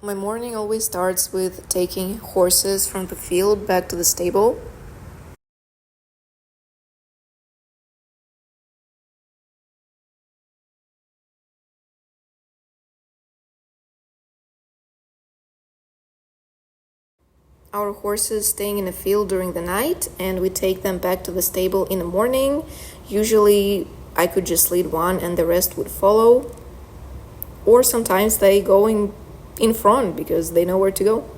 My morning always starts with taking horses from the field back to the stable. Our horses staying in the field during the night, and we take them back to the stable in the morning. Usually I could just lead one and the rest would follow. Or sometimes they go in front because they know where to go.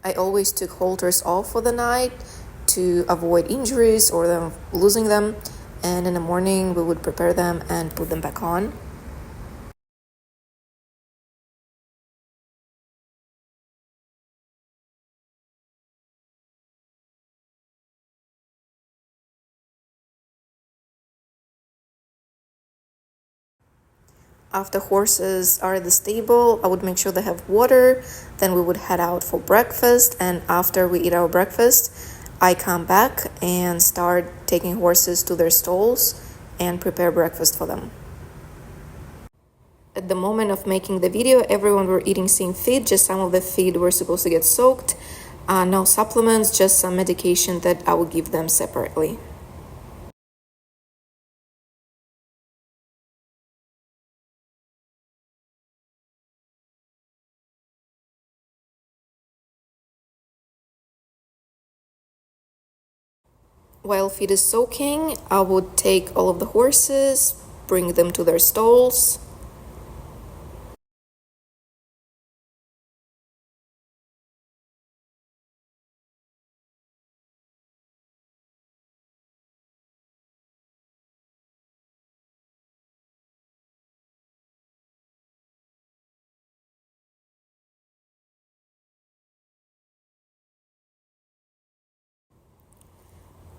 I always took halters off for the night to avoid injuries or them losing them, and in the morning we would prepare them and put them back on. After horses are at the stable, I would make sure they have water. Then we would head out for breakfast. And after we eat our breakfast, I come back and start taking horses to their stalls and prepare breakfast for them. At the moment of making the video, everyone were eating same feed, just some of the feed were supposed to get soaked. No supplements, just some medication that I would give them separately. While feed is soaking, I would take all of the horses, bring them to their stalls.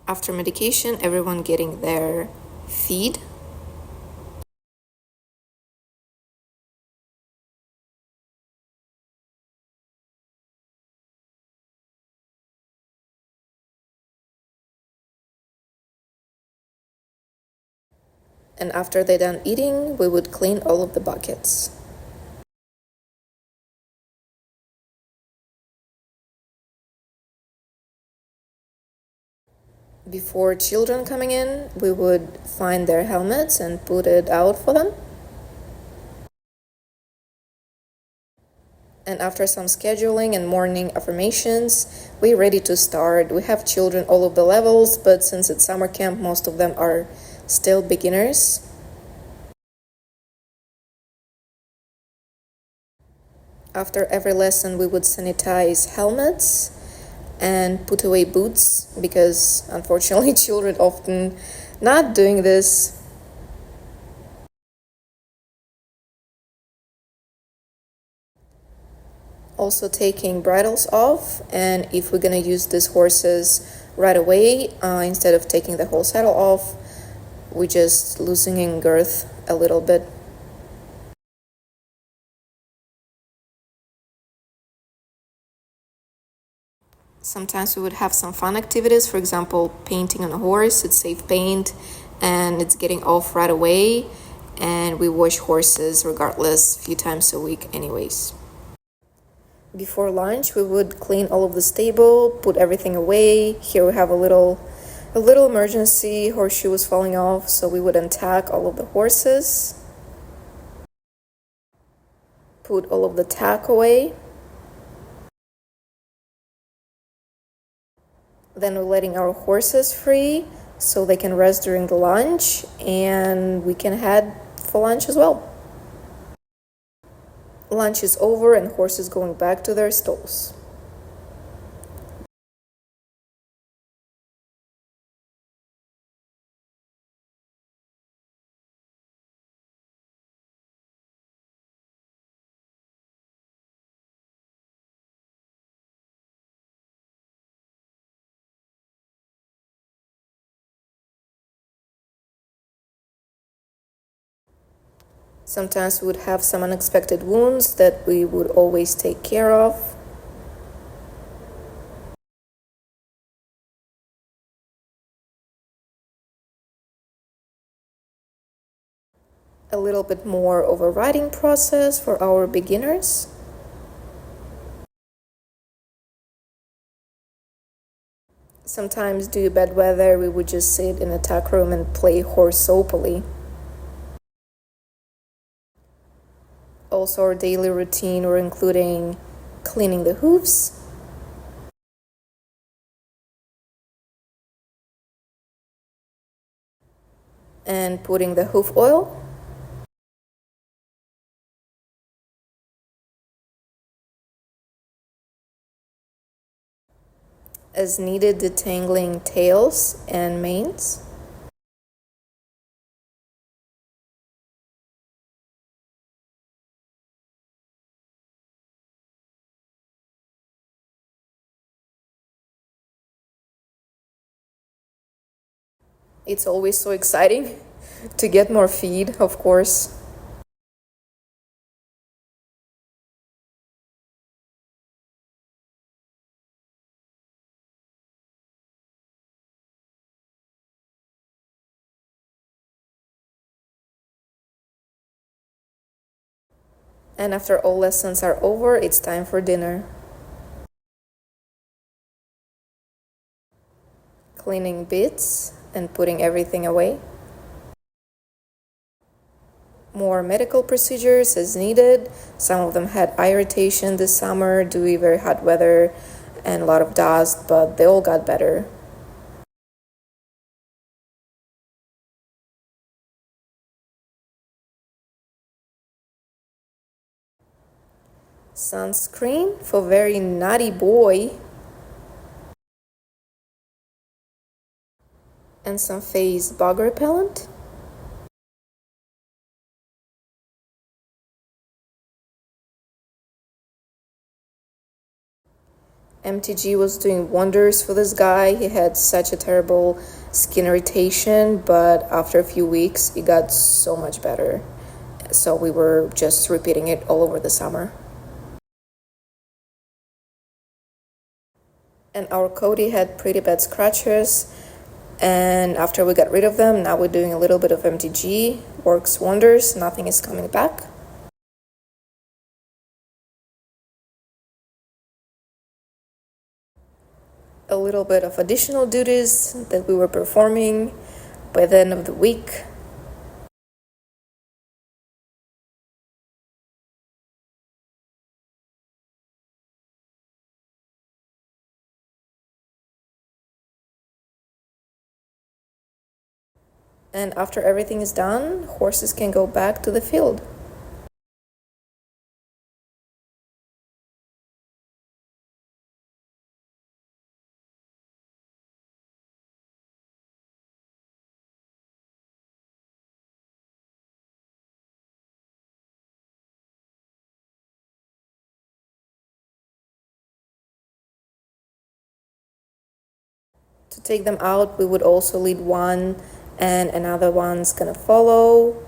After medication, everyone getting their feed. And after they're done eating, we would clean all of the buckets. Before children coming in, we would find their helmets and put it out for them. And after some scheduling and morning affirmations, we're ready to start. We have children all of the levels, but since it's summer camp, most of them are still beginners. After every lesson, we would sanitize helmets and put away boots because unfortunately children often not doing this. Also taking bridles off, and if we're gonna use these horses right away, instead of taking the whole saddle off, we just loosening girth a little bit. Sometimes we would have some fun activities, for example, painting on a horse. It's safe paint and it's getting off right away, and we wash horses regardless a few times a week anyways. Before lunch, we would clean all of the stable, put everything away. Here we have a little emergency. Horseshoe was falling off, so we would untack all of the horses, put all of the tack away. Then we're letting our horses free so they can rest during the lunch, and we can head for lunch as well. Lunch is over and horses going back to their stalls. Sometimes we would have some unexpected wounds that we would always take care of. A little bit more of a riding process for our beginners. Sometimes due to bad weather, we would just sit in a tack room and play Horseopoly. Also, our daily routine were including cleaning the hooves, and putting the hoof oil, as needed detangling tails and manes, it's always so exciting to get more feed, of course. And after all lessons are over, it's time for dinner. Cleaning bits and putting everything away. More medical procedures as needed. Some of them had eye irritation this summer due to very hot weather and a lot of dust, but they all got better. Sunscreen for very naughty boy. And some face bug repellent. MTG was doing wonders for this guy. He had such a terrible skin irritation, but after a few weeks, it got so much better. So we were just repeating it all over the summer. And our Cody had pretty bad scratches, and after we got rid of them, now we're doing a little bit of MTG. Works wonders, nothing is coming back. A little bit of additional duties that we were performing by the end of the week. And after everything is done, horses can go back to the field. To take them out, we would also lead one and another one's gonna follow.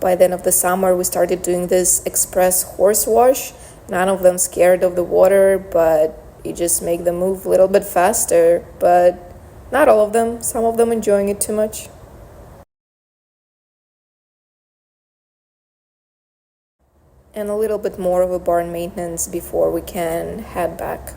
By the end of the summer, we started doing this express horse wash. None of them scared of the water, but you just make them move a little bit faster. But not all of them, some of them enjoying it too much. And a little bit more of a barn maintenance before we can head back.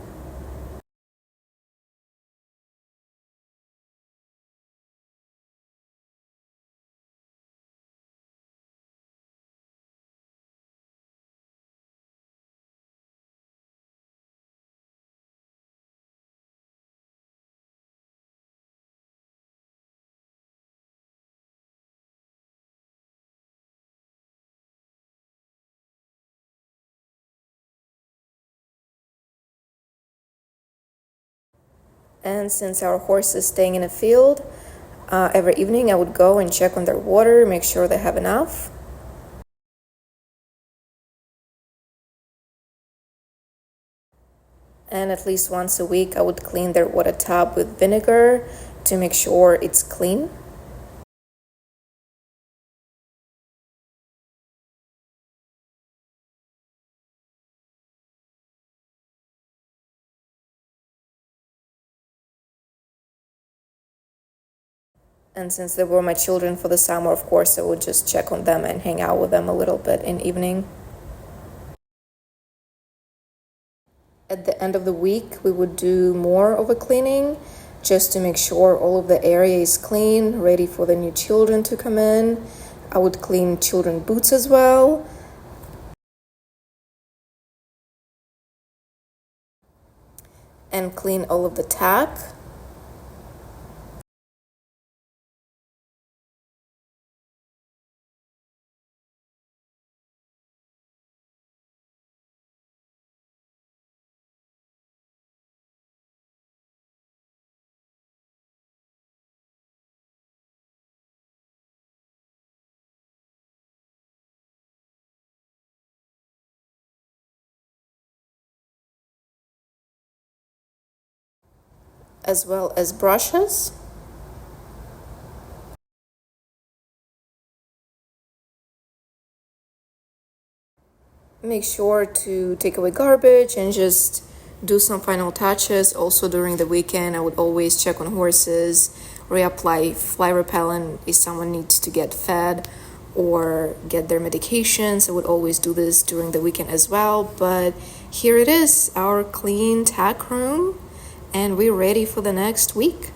And since our horse is staying in a field, every evening I would go and check on their water, make sure they have enough. And at least once a week I would clean their water tub with vinegar to make sure it's clean. And since they were my children for the summer, of course, I would just check on them and hang out with them a little bit in evening. At the end of the week, we would do more of a cleaning just to make sure all of the area is clean, ready for the new children to come in. I would clean children boots as well. And clean all of the tack. As well as brushes. Make sure to take away garbage and just do some final touches. Also during the weekend, I would always check on horses, reapply fly repellent if someone needs to get fed or get their medications. I would always do this during the weekend as well. But here it is, our clean tack room, and we're ready for the next week.